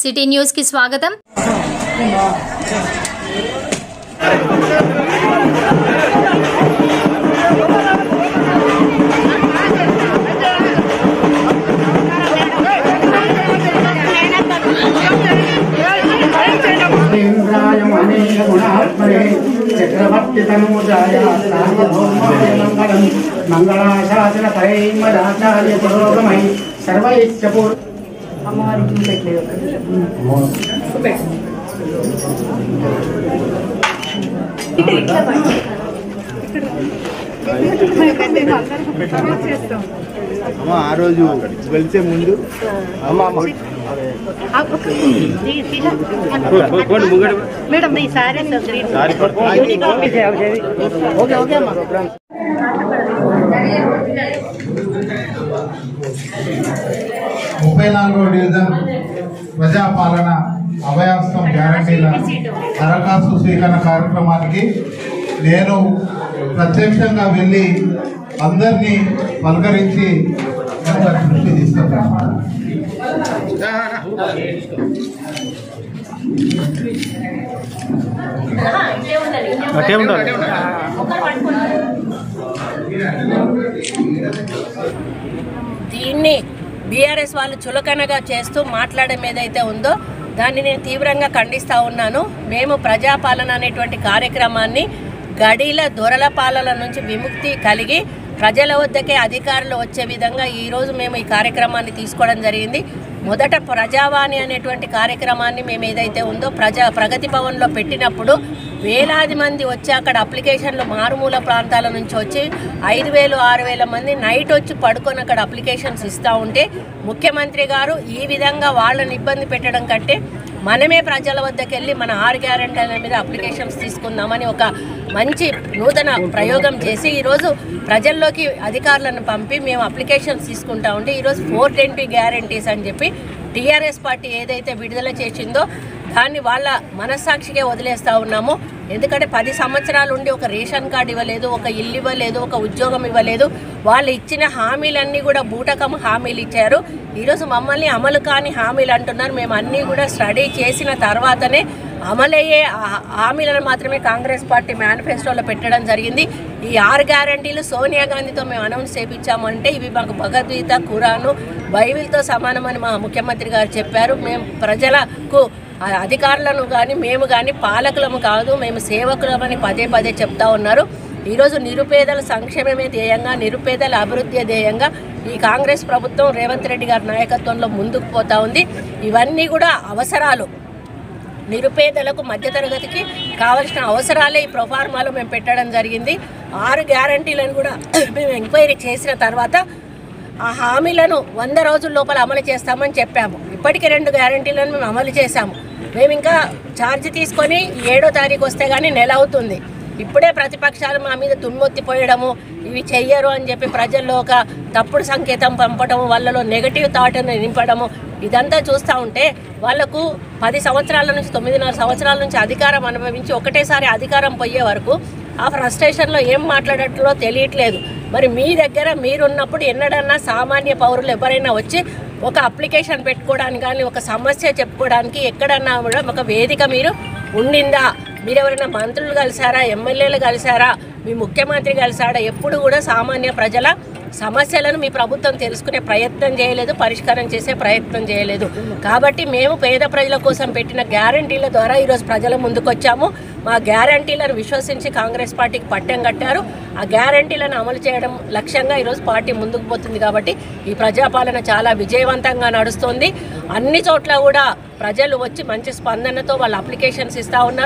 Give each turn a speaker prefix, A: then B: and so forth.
A: City news కి స్వాగతం।
B: चक्रवर्ती तनूजाय सार्वभौमाय मंगलम मंगलाशासन परैमदाचार्य पुरोगमై सर्वैश्चपूर అమ్మవారికి పెట్టలేదు
C: అమ్మ ఆ రోజు వెళ్తే ముందు అమ్మ
D: మేడం ఈ సారీ
B: ఓకే ఓకే అమ్మ
E: 34వ డివిజన్ ప్రజాపాలన అభయాస్తం గ్యారంటీల దరఖాస్తు స్వీకరణ కార్యక్రమానికి నేను ప్రత్యక్షంగా వెళ్ళి అందరినీ పలకరించి దృష్టి తీసుకొచ్చాను।
D: దీన్ని బీఆర్ఎస్ వాళ్ళు చులకనగా చేస్తూ మాట్లాడడం ఏదైతే ఉందో దాన్ని నేను తీవ్రంగా ఖండిస్తూ ఉన్నాను। మేము ప్రజాపాలన అనేటువంటి కార్యక్రమాన్ని గడిల దొరల పాలన నుంచి విముక్తి కలిగి ప్రజల వద్దకే అధికారులు వచ్చే విధంగా ఈరోజు మేము ఈ కార్యక్రమాన్ని తీసుకోవడం జరిగింది। మొదట ప్రజావాణి అనేటువంటి కార్యక్రమాన్ని మేము ఏదైతే ఉందో ప్రగతి భవన్లో పెట్టినప్పుడు వేలాది మంది వచ్చి అక్కడ అప్లికేషన్లు మారుమూల ప్రాంతాల నుంచి వచ్చి 5,000 6,000 మంది నైట్ వచ్చి పడుకొని అక్కడ అప్లికేషన్స్ ఇస్తూ ఉంటే ముఖ్యమంత్రి గారు ఈ విధంగా వాళ్ళని ఇబ్బంది పెట్టడం కంటే మనమే ప్రజల వద్దకు వెళ్ళి మన 6 గ్యారెంటీల మీద అప్లికేషన్స్ తీసుకుందామని ఒక మంచి నూతన ప్రయోగం చేసి ఈరోజు ప్రజల్లోకి అధికారులను పంపి మేము అప్లికేషన్స్ తీసుకుంటా ఉంటే ఈరోజు 410 గ్యారెంటీస్ అని చెప్పి టీఆర్ఎస్ పార్టీ ఏదైతే విడుదల చేసిందో దాన్ని వాళ్ళ మనస్సాక్షిగా వదిలేస్తూ ఉన్నాము। ఎందుకంటే 10 సంవత్సరాలు ఉండి ఒక రేషన్ కార్డు ఇవ్వలేదు, ఒక ఇల్లు ఇవ్వలేదు, ఒక ఉద్యోగం ఇవ్వలేదు, వాళ్ళు ఇచ్చిన హామీలన్నీ కూడా బూటకం హామీలు ఇచ్చారు। ఈరోజు మమ్మల్ని అమలు కాని హామీలు అంటున్నారు। మేము అన్నీ కూడా స్టడీ చేసిన తర్వాతనే అమలయ్యే హామీలను మాత్రమే కాంగ్రెస్ పార్టీ మేనిఫెస్టోలో పెట్టడం జరిగింది। ఈ 6 గ్యారంటీలు సోనియా గాంధీతో మేము అనౌన్స్ చేయించామంటే ఇవి మాకు భగవద్గీత ఖురాను బైబిల్తో సమానమని మా ముఖ్యమంత్రి గారు చెప్పారు। మేము ప్రజలకు అధికారులను కానీ మేము కానీ పాలకులము కాదు, మేము సేవకులమని పదే పదే చెప్తా ఉన్నారు। ఈరోజు నిరుపేదల సంక్షేమమే ధ్యేయంగా, నిరుపేదల అభివృద్ధి ధ్యేయంగా ఈ కాంగ్రెస్ ప్రభుత్వం రేవంత్ రెడ్డి గారి నాయకత్వంలో ముందుకు పోతా ఉంది। ఇవన్నీ కూడా అవసరాలు, నిరుపేదలకు మధ్యతరగతికి కావాల్సిన అవసరాలే ఈ ప్రొఫార్మాలో మేము పెట్టడం జరిగింది। 6 గ్యారంటీలను కూడా మేము ఎంక్వైరీ చేసిన తర్వాత ఆ హామీలను 100 రోజుల లోపల అమలు చేస్తామని చెప్పాము। ఇప్పటికే 2 గ్యారంటీలను మేము అమలు చేశాము। మేము ఇంకా ఛార్జ్ తీసుకొని 7వ తారీఖు వస్తే కానీ నెల అవుతుంది। ఇప్పుడే ప్రతిపక్షాలు మా మీద తుమ్మెత్తిపోయడము, ఇవి చెయ్యరు అని చెప్పి ప్రజల్లో ఒక తప్పుడు సంకేతం పంపడము, వాళ్ళలో నెగటివ్ థాట్ని నింపడము, ఇదంతా చూస్తూ ఉంటే వాళ్లకు 10 సంవత్సరాల నుంచి 9.5 సంవత్సరాల నుంచి అధికారం అనుభవించి ఒకటేసారి అధికారం పోయే వరకు ఆ ఫ్రస్ట్రేషన్లో ఏం మాట్లాడట్లో తెలియట్లేదు। మరి మీ దగ్గర మీరున్నప్పుడు ఎన్నడన్నా సామాన్య పౌరులు ఎవరైనా వచ్చి ఒక అప్లికేషన్ పెట్టుకోవడానికి కానీ ఒక సమస్య చెప్పుకోవడానికి ఎక్కడన్నా కూడా ఒక వేదిక మీరు ఉండిందా? మీరు ఎవరైనా మంత్రులు కలిసారా, ఎమ్మెల్యేలు కలిసారా, మీ ముఖ్యమంత్రి కలిసారా? ఎప్పుడు కూడా సామాన్య ప్రజల సమస్యలను మీ ప్రభుత్వం తెలుసుకునే ప్రయత్నం చేయలేదు, పరిష్కారం చేసే ప్రయత్నం చేయలేదు। కాబట్టి మేము పేద ప్రజల కోసం పెట్టిన గ్యారంటీల ద్వారా ఈరోజు ప్రజల ముందుకు వచ్చాము। మా గ్యారంటీలను విశ్వసించి కాంగ్రెస్ పార్టీకి పట్టం కట్టారు। ఆ గ్యారంటీలను అమలు చేయడం లక్ష్యంగా ఈరోజు పార్టీ ముందుకు పోతుంది। కాబట్టి ఈ ప్రజాపాలన చాలా విజయవంతంగా నడుస్తుంది। అన్ని చోట్ల కూడా ప్రజలు వచ్చి మంచి స్పందనతో వాళ్ళ అప్లికేషన్స్ ఇస్తూ ఉన్నారు।